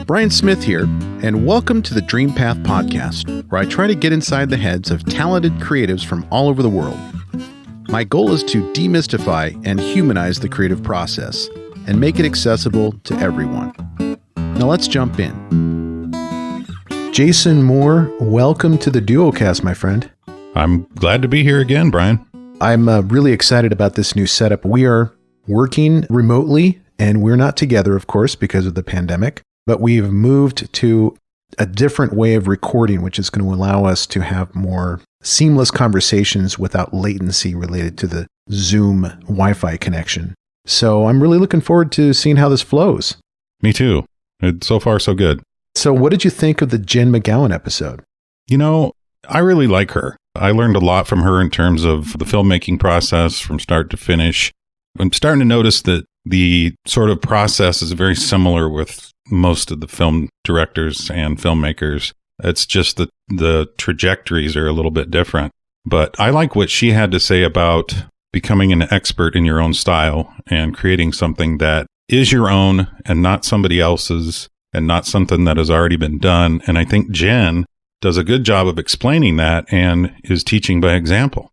Bryan Smith here, and welcome to the Dream Path Podcast, where I try to get inside the heads of talented creatives from all over the world. My goal is to demystify and humanize the creative process and make it accessible to everyone. Now let's jump in. Jason Moore, welcome to the Duocast, my friend. I'm glad to be here again, Bryan. I'm really excited about this new setup. We are working remotely, and we're not together, of course, because of the pandemic. But we've moved to a different way of recording, which is going to allow us to have more seamless conversations without latency related to the Zoom Wi-Fi connection. So I'm really looking forward to seeing how this flows. Me too. So far, so good. So what did you think of the Jen McGowan episode? You know, I really like her. I learned a lot from her in terms of the filmmaking process from start to finish. I'm starting to notice that the sort of process is very similar with most of the film directors and filmmakers. It's just that the trajectories are a little bit different. But I like what she had to say about becoming an expert in your own style and creating something that is your own and not somebody else's and not something that has already been done. And I think Jen does a good job of explaining that and is teaching by example.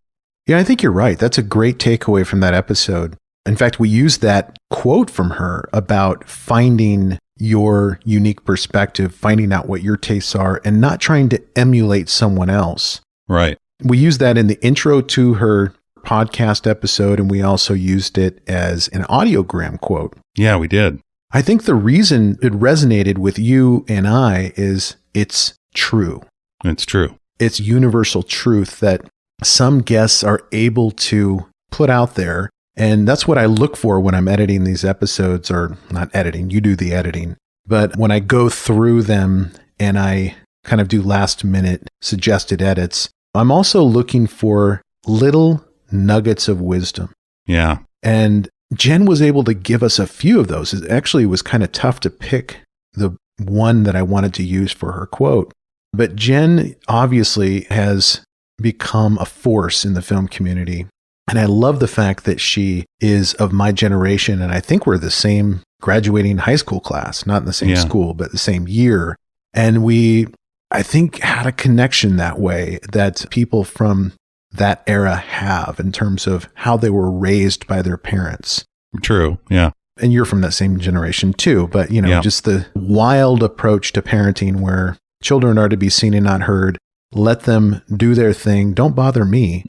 Yeah, I think you're right. That's a great takeaway from that episode. In fact, we used that quote from her about finding your unique perspective, finding out what your tastes are, and not trying to emulate someone else. Right. We used that in the intro to her podcast episode, and we also used it as an audiogram quote. Yeah, we did. I think the reason it resonated with you and I is it's true. It's true. It's universal truth that some guests are able to put out there. And that's what I look for when I'm editing these episodes, or not editing, you do the editing. But when I go through them and I kind of do last minute suggested edits, I'm also looking for little nuggets of wisdom. Yeah. And Jen was able to give us a few of those. It actually was kind of tough to pick the one that I wanted to use for her quote. But Jen obviously has become a force in the film community. And I love the fact that she is of my generation, and I think we're the same graduating high school class, not in the same school, but the same year. And we, I think, had a connection that way that people from that era have in terms of how they were raised by their parents. True, yeah. And you're from that same generation too, but just the wild approach to parenting where children are to be seen and not heard. Let them do their thing. Don't bother me.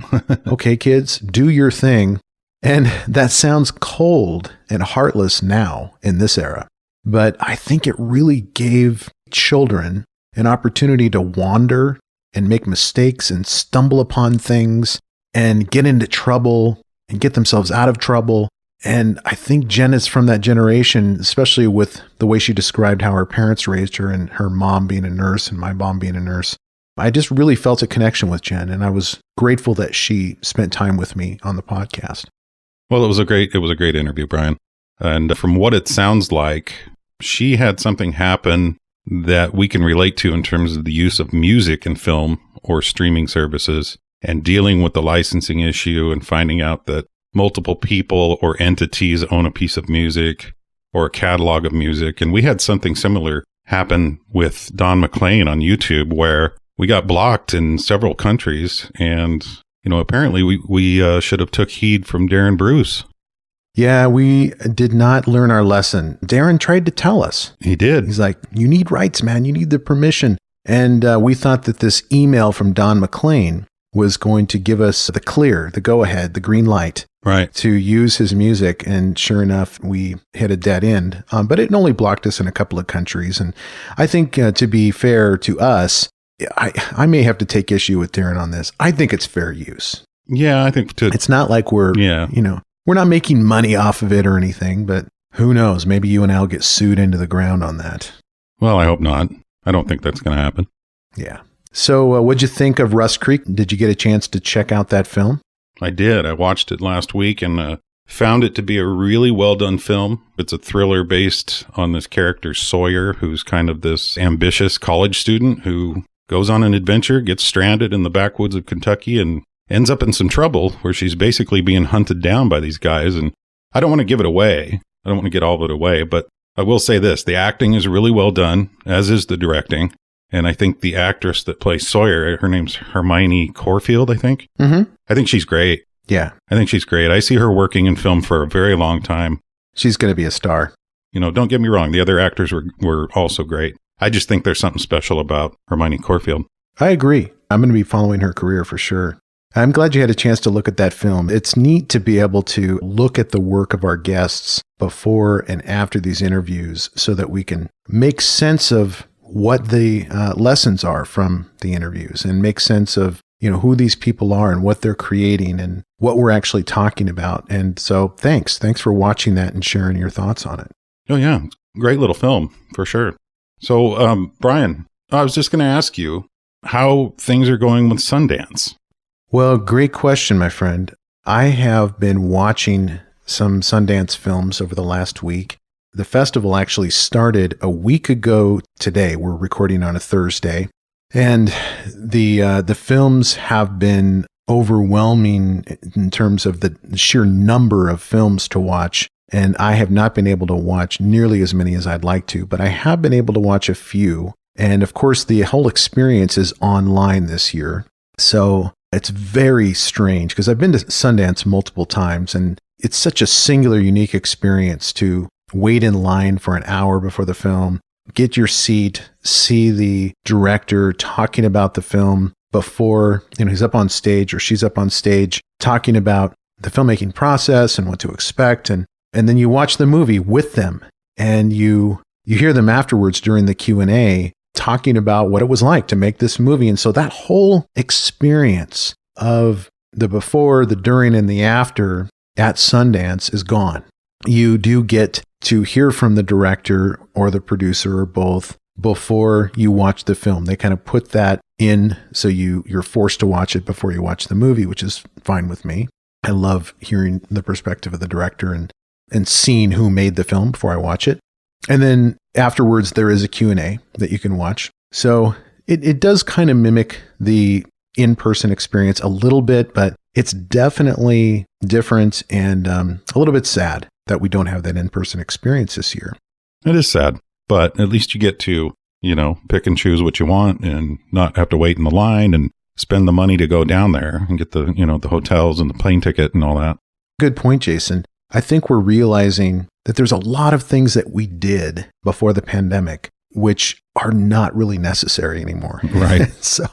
Okay, kids, do your thing. And that sounds cold and heartless now in this era. But I think it really gave children an opportunity to wander and make mistakes and stumble upon things and get into trouble and get themselves out of trouble. And I think Jen is from that generation, especially with the way she described how her parents raised her and her mom being a nurse and my mom being a nurse. I just really felt a connection with Jen, and I was grateful that she spent time with me on the podcast. Well, it was a great interview, Bryan. And from what it sounds like, she had something happen that we can relate to in terms of the use of music in film or streaming services and dealing with the licensing issue and finding out that multiple people or entities own a piece of music or a catalog of music. And we had something similar happen with Don McLean on YouTube, where we got blocked in several countries, and, apparently we should have took heed from Darren Bruce. Yeah, we did not learn our lesson. Darren tried to tell us. He did. He's like, you need rights, man. You need the permission. And we thought that this email from Don McLean was going to give us the clear, the go-ahead, the green light. Right. To use his music. And sure enough, we hit a dead end. But it only blocked us in a couple of countries. And I think to be fair to us, I may have to take issue with Darren on this. I think it's fair use. Yeah, I think too. It's not like we're not making money off of it or anything, but who knows? Maybe you and I'll get sued into the ground on that. Well, I hope not. I don't think that's going to happen. Yeah. So what'd you think of Rust Creek? Did you get a chance to check out that film? I did. I watched it last week and found it to be a really well done film. It's a thriller based on this character Sawyer, who's kind of this ambitious college student who goes on an adventure, gets stranded in the backwoods of Kentucky, and ends up in some trouble where she's basically being hunted down by these guys. And I don't want to give it away. I don't want to get all of it away, but I will say this, the acting is really well done, as is the directing. And I think the actress that plays Sawyer, her name's Hermione Corfield, I think. Mm-hmm. I think she's great. Yeah. I think she's great. I see her working in film for a very long time. She's going to be a star. Don't get me wrong. The other actors were also great. I just think there's something special about Hermione Corfield. I agree. I'm going to be following her career for sure. I'm glad you had a chance to look at that film. It's neat to be able to look at the work of our guests before and after these interviews so that we can make sense of what the lessons are from the interviews and make sense of, who these people are and what they're creating and what we're actually talking about. And so thanks for watching that and sharing your thoughts on it. Oh, yeah. Great little film for sure. So, Bryan, I was just going to ask you how things are going with Sundance. Well, great question, my friend. I have been watching some Sundance films over the last week. The festival actually started a week ago today. We're recording on a Thursday. And the films have been overwhelming in terms of the sheer number of films to watch. And I have not been able to watch nearly as many as I'd like to, but I have been able to watch a few. And of course, the whole experience is online this year. So it's very strange because I've been to Sundance multiple times and it's such a singular, unique experience to wait in line for an hour before the film, get your seat, see the director talking about the film before, he's up on stage or she's up on stage talking about the filmmaking process and what to expect. And then you watch the movie with them and you hear them afterwards during the Q&A talking about what it was like to make this movie. And so that whole experience of the before, the during, and the after at Sundance is gone. You do get to hear from the director or the producer or both before you watch the film. They kind of put that in so you're forced to watch it before you watch the movie, which is fine with me. I love hearing the perspective of the director and seeing who made the film before I watch it. And then afterwards, there is a Q&A that you can watch. So it does kind of mimic the in-person experience a little bit, but it's definitely different and a little bit sad that we don't have that in-person experience this year. It is sad, but at least you get to, pick and choose what you want and not have to wait in the line and spend the money to go down there and get the, the hotels and the plane ticket and all that. Good point, Jason. I think we're realizing that there's a lot of things that we did before the pandemic, which are not really necessary anymore. Right. So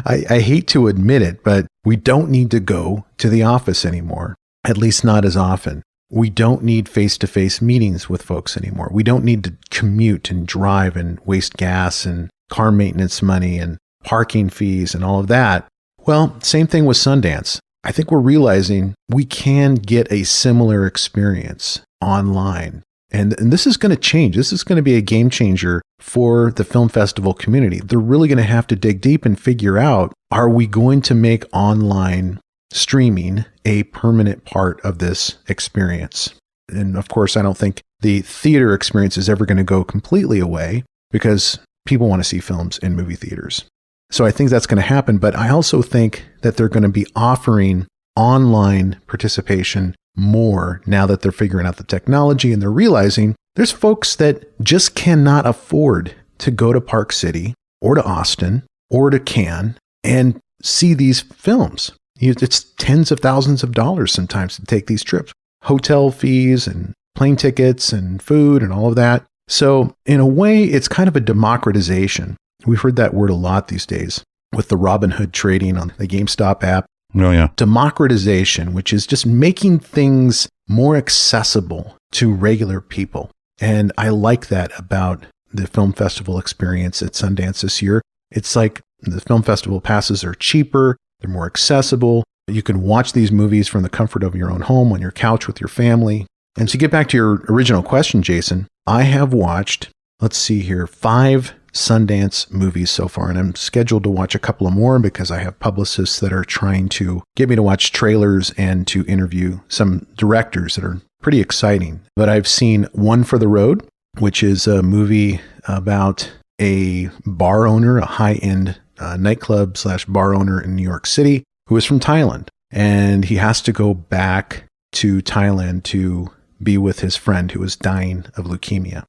I hate to admit it, but we don't need to go to the office anymore, at least not as often. We don't need face-to-face meetings with folks anymore. We don't need to commute and drive and waste gas and car maintenance money and parking fees and all of that. Well, same thing with Sundance. I think we're realizing we can get a similar experience online. And this is going to change. This is going to be a game changer for the film festival community. They're really going to have to dig deep and figure out, are we going to make online streaming a permanent part of this experience? And of course, I don't think the theater experience is ever going to go completely away because people want to see films in movie theaters. So I think that's going to happen. But I also think that they're going to be offering online participation more now that they're figuring out the technology and they're realizing there's folks that just cannot afford to go to Park City or to Austin or to Cannes and see these films. It's tens of thousands of dollars sometimes to take these trips, hotel fees and plane tickets and food and all of that. So in a way, it's kind of a democratization. We've heard that word a lot these days with the Robinhood trading on the GameStop app. Oh, yeah. Democratization, which is just making things more accessible to regular people. And I like that about the film festival experience at Sundance this year. It's like the film festival passes are cheaper, they're more accessible. You can watch these movies from the comfort of your own home on your couch with your family. And to get back to your original question, Jason, I have watched, 5 Sundance movies so far, and I'm scheduled to watch a couple of more because I have publicists that are trying to get me to watch trailers and to interview some directors that are pretty exciting. But I've seen One for the Road, which is a movie about a bar owner, a high-end nightclub / bar owner in New York City who is from Thailand. And he has to go back to Thailand to be with his friend who is dying of leukemia.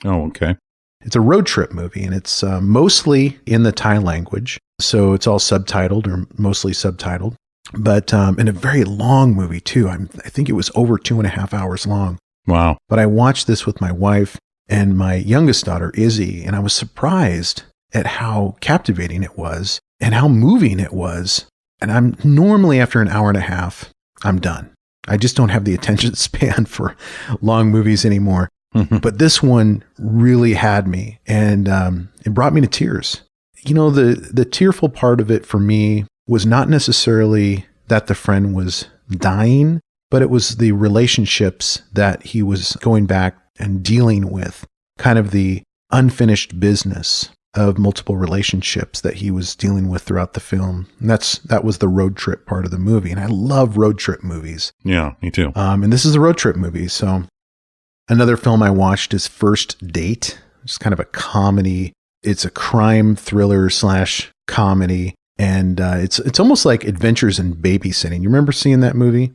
Oh, okay. It's a road trip movie, and it's mostly in the Thai language. So it's all subtitled or mostly subtitled. But in a very long movie, too. I think it was over 2.5 hours long. Wow. But I watched this with my wife and my youngest daughter, Izzy, and I was surprised at how captivating it was and how moving it was. And I'm normally, after an hour and a half, I'm done. I just don't have the attention span for long movies anymore. But this one really had me, and it brought me to tears. You know, the tearful part of it for me was not necessarily that the friend was dying, but it was the relationships that he was going back and dealing with, kind of the unfinished business of multiple relationships that he was dealing with throughout the film. And that was the road trip part of the movie. And I love road trip movies. Yeah, me too. And this is a road trip movie. So another film I watched is First Date. It's kind of a comedy. It's a crime thriller / comedy. And it's almost like Adventures in Babysitting. You remember seeing that movie?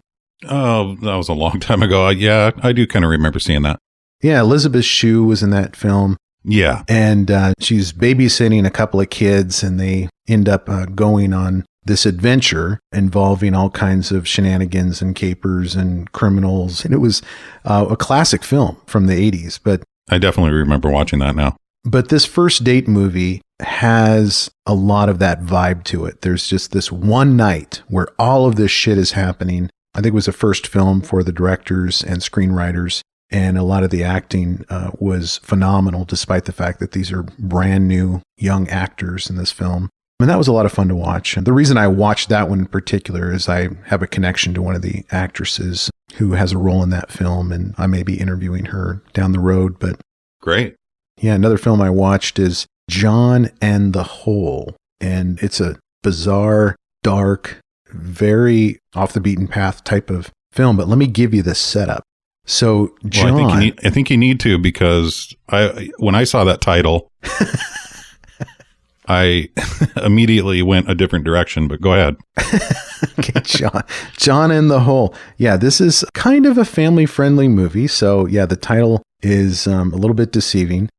Oh, that was a long time ago. Yeah, I do kind of remember seeing that. Yeah, Elizabeth Shue was in that film. Yeah. And she's babysitting a couple of kids, and they end up going on this adventure involving all kinds of shenanigans and capers and criminals. And it was a classic film from the 80s. But I definitely remember watching that now. But this First Date movie has a lot of that vibe to it. There's just this one night where all of this shit is happening. I think it was the first film for the directors and screenwriters, and a lot of the acting was phenomenal, despite the fact that these are brand new young actors in this film. And that was a lot of fun to watch. And the reason I watched that one in particular is I have a connection to one of the actresses who has a role in that film, and I may be interviewing her down the road. But great. Yeah, another film I watched is John and the Hole. And it's a bizarre, dark, very off the beaten path type of film. But let me give you the setup. So John, well, I think you need to, because when I saw that title, I immediately went a different direction, but go ahead. Okay, John and the Hole. Yeah, this is kind of a family-friendly movie. So yeah, the title is a little bit deceiving.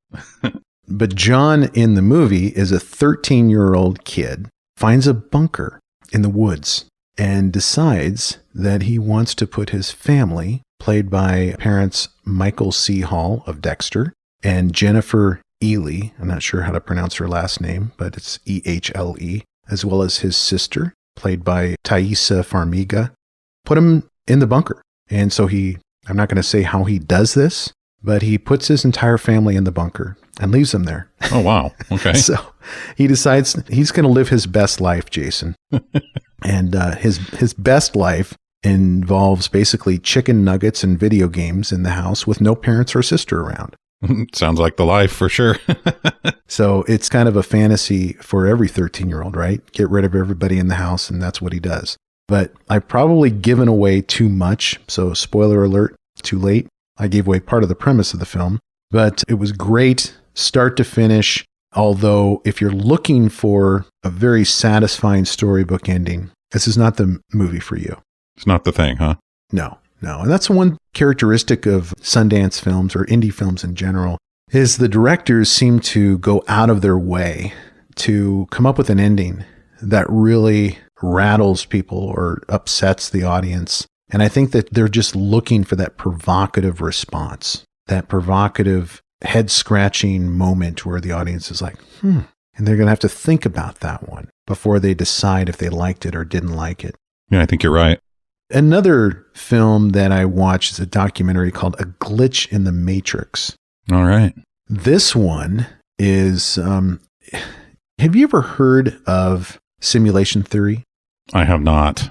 But John in the movie is a 13-year-old kid, finds a bunker in the woods, and decides that he wants to put his family, played by parents Michael C. Hall of Dexter and Jennifer Ely, I'm not sure how to pronounce her last name, but it's E-H-L-E, as well as his sister, played by Thaisa Farmiga, put him in the bunker. And so I'm not going to say how he does this, but he puts his entire family in the bunker and leaves them there. Oh, wow. Okay. So he decides he's going to live his best life, Jason. And his best life involves basically chicken nuggets and video games in the house with no parents or sister around. Sounds like the life for sure. So it's kind of a fantasy for every 13-year-old, right? Get rid of everybody in the house, and that's what he does. But I've probably given away too much. So spoiler alert, too late. I gave away part of the premise of the film, but it was great start to finish. Although if you're looking for a very satisfying storybook ending, this is not the movie for you. It's not the thing, huh? No. And that's one characteristic of Sundance films or indie films in general, is the directors seem to go out of their way to come up with an ending that really rattles people or upsets the audience. And I think that they're just looking for that provocative response, that provocative head-scratching moment where the audience is like, and they're going to have to think about that one before they decide if they liked it or didn't like it. Yeah, I think you're right. Another film that I watched is a documentary called A Glitch in the Matrix. All right. This one is, have you ever heard of simulation theory? I have not.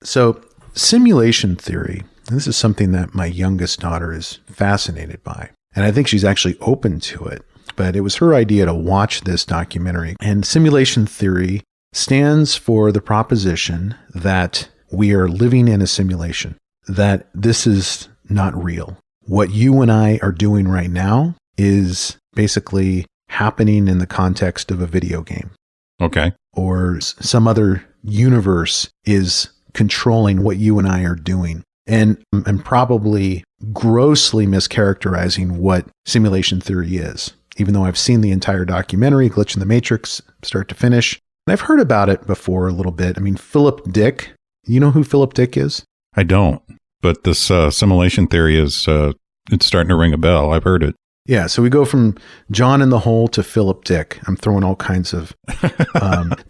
So simulation theory, this is something that my youngest daughter is fascinated by. And I think she's actually open to it. But it was her idea to watch this documentary. And simulation theory stands for the proposition that we are living in a simulation, that this is not real. What you and I are doing right now is basically happening in the context of a video game. Okay. Or some other universe is controlling what you and I are doing. And I'm probably grossly mischaracterizing what simulation theory is, even though I've seen the entire documentary, Glitch in the Matrix, start to finish. And I've heard about it before a little bit. I mean, Philip Dick, you know who Philip Dick is? I don't, but this simulation theory is, it's starting to ring a bell. I've heard it. Yeah, so we go from John in the Hole to Philip Dick. I'm throwing all kinds of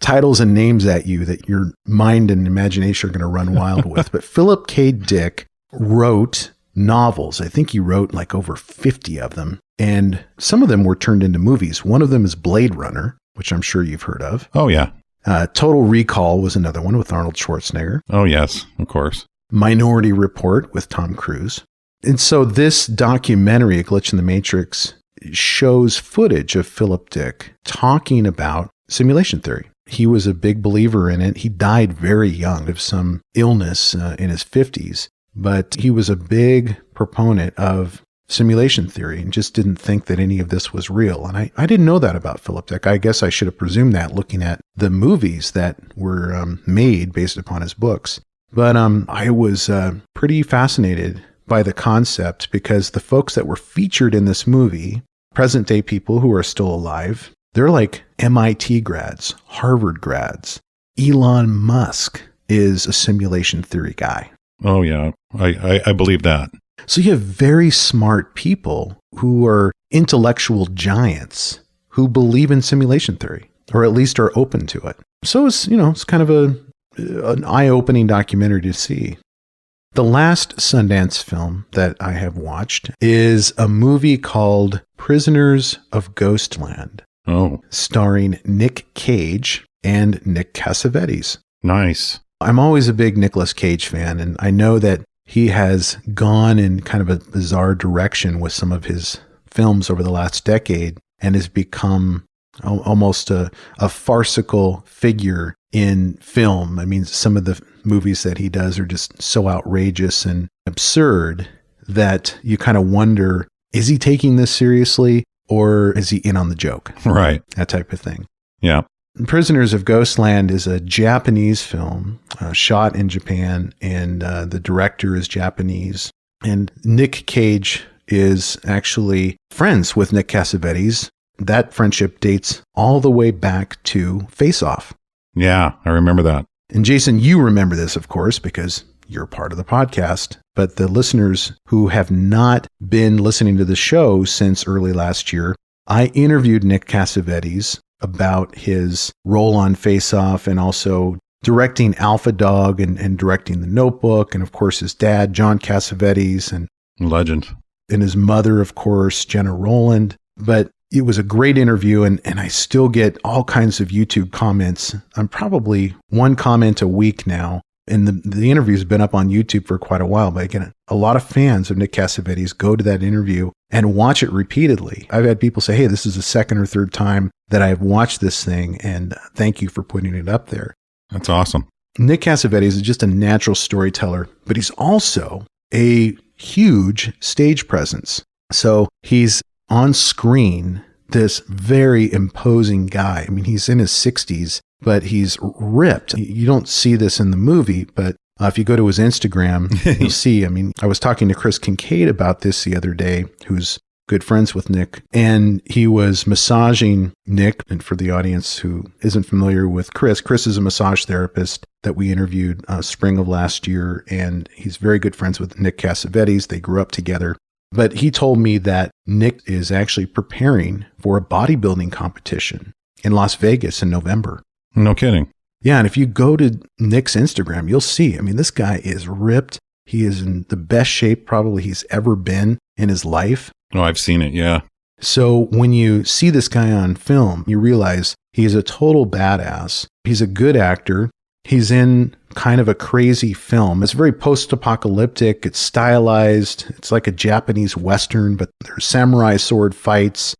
titles and names at you that your mind and imagination are going to run wild with. But Philip K. Dick wrote novels. I think he wrote like over 50 of them. And some of them were turned into movies. One of them is Blade Runner, which I'm sure you've heard of. Oh, yeah. Total Recall was another one with Arnold Schwarzenegger. Oh, yes, of course. Minority Report with Tom Cruise. And so this documentary, A Glitch in the Matrix, shows footage of Philip Dick talking about simulation theory. He was a big believer in it. He died very young of some illness in his 50s, but he was a big proponent of simulation theory and just didn't think that any of this was real. And I didn't know that about Philip Dick. I guess I should have presumed that looking at the movies that were made based upon his books. But I was pretty fascinated by the concept because the folks that were featured in this movie, present day people who are still alive, they're like MIT grads, Harvard grads. Elon Musk is a simulation theory guy. Oh, yeah. I believe that. So you have very smart people who are intellectual giants who believe in simulation theory, or at least are open to it. So it's kind of an eye-opening documentary to see. The last Sundance film that I have watched is a movie called Prisoners of Ghostland. Oh. Starring Nick Cage and Nick Cassavetes. Nice. I'm always a big Nicolas Cage fan, and I know that he has gone in kind of a bizarre direction with some of his films over the last decade and has become almost a farcical figure in film. I mean, some of the movies that he does are just so outrageous and absurd that you kind of wonder, is he taking this seriously or is he in on the joke? Right. That type of thing. Yeah. Prisoners of Ghostland is a Japanese film shot in Japan, and the director is Japanese. And Nick Cage is actually friends with Nick Cassavetes. That friendship dates all the way back to Face Off. Yeah, I remember that. And Jason, you remember this, of course, because you're part of the podcast. But the listeners who have not been listening to the show since early last year, I interviewed Nick Cassavetes about his role on Face Off and also directing Alpha Dog and directing The Notebook. And of course, his dad, John Cassavetes, and legend. And his mother, of course, Jenna Rowland. But it was a great interview, and I still get all kinds of YouTube comments. I'm probably one comment a week now, and the interview's been up on YouTube for quite a while. But again, a lot of fans of Nick Cassavetes go to that interview and watch it repeatedly. I've had people say, hey, this is the second or third time that I have watched this thing, and thank you for putting it up there. That's awesome. Nick Cassavetes is just a natural storyteller, but he's also a huge stage presence. So he's on screen, this very imposing guy. I mean, he's in his 60s, but he's ripped. You don't see this in the movie, but if you go to his Instagram, you'll see. I mean, I was talking to Chris Kincaid about this the other day, who's good friends with Nick, and he was massaging Nick. And for the audience who isn't familiar with Chris is a massage therapist that we interviewed spring of last year, and he's very good friends with Nick Cassavetes. They grew up together. But he told me that Nick is actually preparing for a bodybuilding competition in Las Vegas in November. No kidding. Yeah, and if you go to Nick's Instagram, you'll see, I mean, this guy is ripped. He is in the best shape probably he's ever been in his life. Oh, I've seen it, yeah. So when you see this guy on film, you realize he's a total badass. He's a good actor. He's in kind of a crazy film. It's very post-apocalyptic. It's stylized. It's like a Japanese Western, but there's samurai sword fights.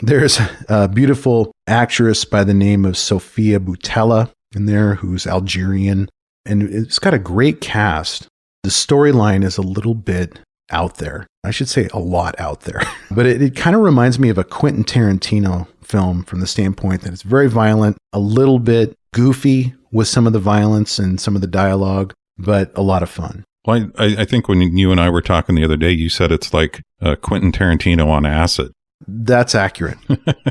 There's a beautiful actress by the name of Sofia Boutella in there, who's Algerian. And it's got a great cast. The storyline is a little bit out there. I should say a lot out there. But it kind of reminds me of a Quentin Tarantino film from the standpoint that it's very violent, a little bit goofy with some of the violence and some of the dialogue, but a lot of fun. Well, I think when you and I were talking the other day, you said it's like Quentin Tarantino on acid. That's accurate.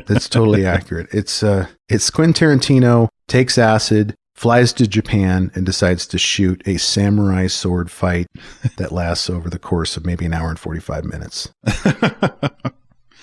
That's totally accurate. It's Quentin Tarantino takes acid, flies to Japan, and decides to shoot a samurai sword fight that lasts over the course of maybe an hour and 45 minutes.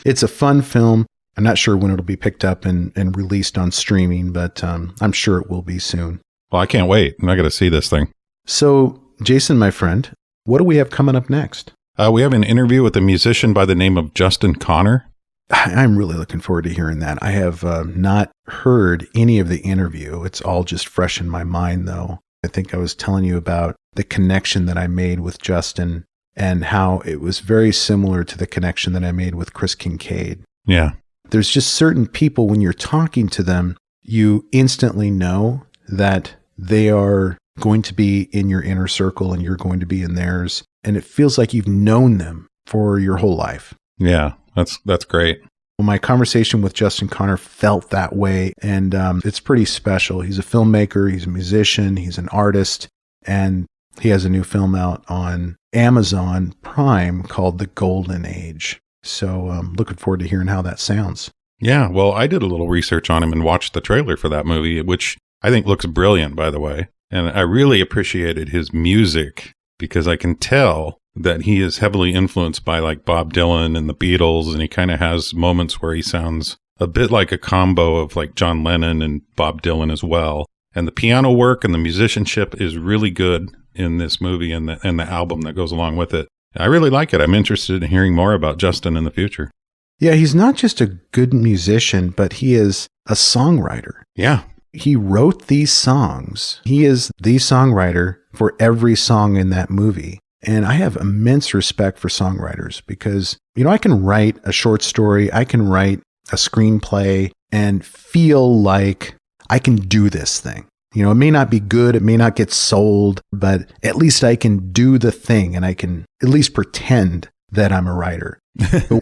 It's a fun film. I'm not sure when it'll be picked up and released on streaming, but I'm sure it will be soon. Well, I can't wait. I got to see this thing. So, Jason, my friend, what do we have coming up next? We have an interview with a musician by the name of Justin Connor. I'm really looking forward to hearing that. I have not heard any of the interview. It's all just fresh in my mind, though. I think I was telling you about the connection that I made with Justin and how it was very similar to the connection that I made with Chris Kincaid. Yeah. There's just certain people, when you're talking to them, you instantly know that they are going to be in your inner circle and you're going to be in theirs. And it feels like you've known them for your whole life. Yeah, that's great. Well, my conversation with Justin Connor felt that way, and it's pretty special. He's a filmmaker, he's a musician, he's an artist, and he has a new film out on Amazon Prime called The Golden Age. So I'm looking forward to hearing how that sounds. Yeah, well, I did a little research on him and watched the trailer for that movie, which I think looks brilliant, by the way. And I really appreciated his music because I can tell that he is heavily influenced by like Bob Dylan and the Beatles, and he kind of has moments where he sounds a bit like a combo of like John Lennon and Bob Dylan as well. And the piano work and the musicianship is really good in this movie and the album that goes along with it. I really like it. I'm interested in hearing more about Justin in the future. Yeah, he's not just a good musician, but he is a songwriter. Yeah. He wrote these songs. He is the songwriter for every song in that movie. And I have immense respect for songwriters because, I can write a short story, I can write a screenplay and feel like I can do this thing. It may not be good, it may not get sold, but at least I can do the thing and I can at least pretend that I'm a writer.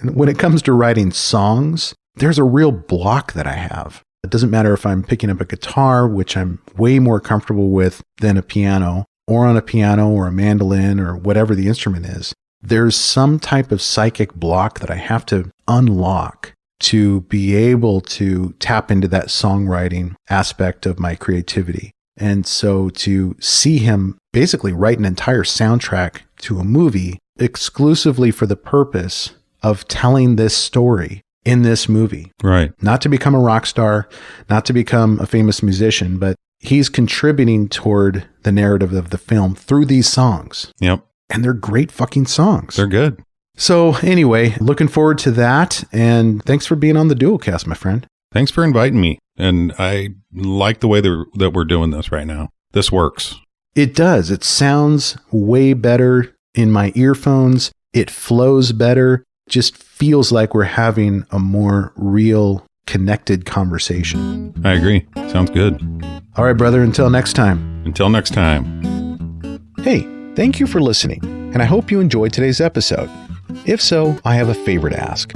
When it comes to writing songs, there's a real block that I have. It doesn't matter if I'm picking up a guitar, which I'm way more comfortable with than a piano, or on a piano or a mandolin or whatever the instrument is. There's some type of psychic block that I have to unlock to be able to tap into that songwriting aspect of my creativity. And so to see him basically write an entire soundtrack to a movie exclusively for the purpose of telling this story in this movie. Right. Not to become a rock star, not to become a famous musician, but he's contributing toward the narrative of the film through these songs. Yep. And they're great fucking songs. They're good. So anyway, looking forward to that. And thanks for being on the Dualcast, my friend. Thanks for inviting me. And I like the way that we're doing this right now. This works. It does. It sounds way better in my earphones. It flows better. Just feels like we're having a more real, connected conversation. I agree. Sounds good. All right, brother. Until next time. Until next time. Hey, thank you for listening. And I hope you enjoyed today's episode. If so, I have a favor to ask.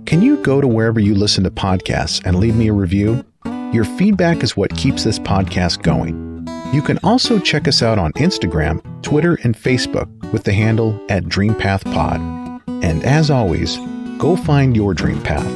Can you go to wherever you listen to podcasts and leave me a review? Your feedback is what keeps this podcast going. You can also check us out on Instagram, Twitter, and Facebook with the handle @DreamPathPod. And as always, go find your dream path.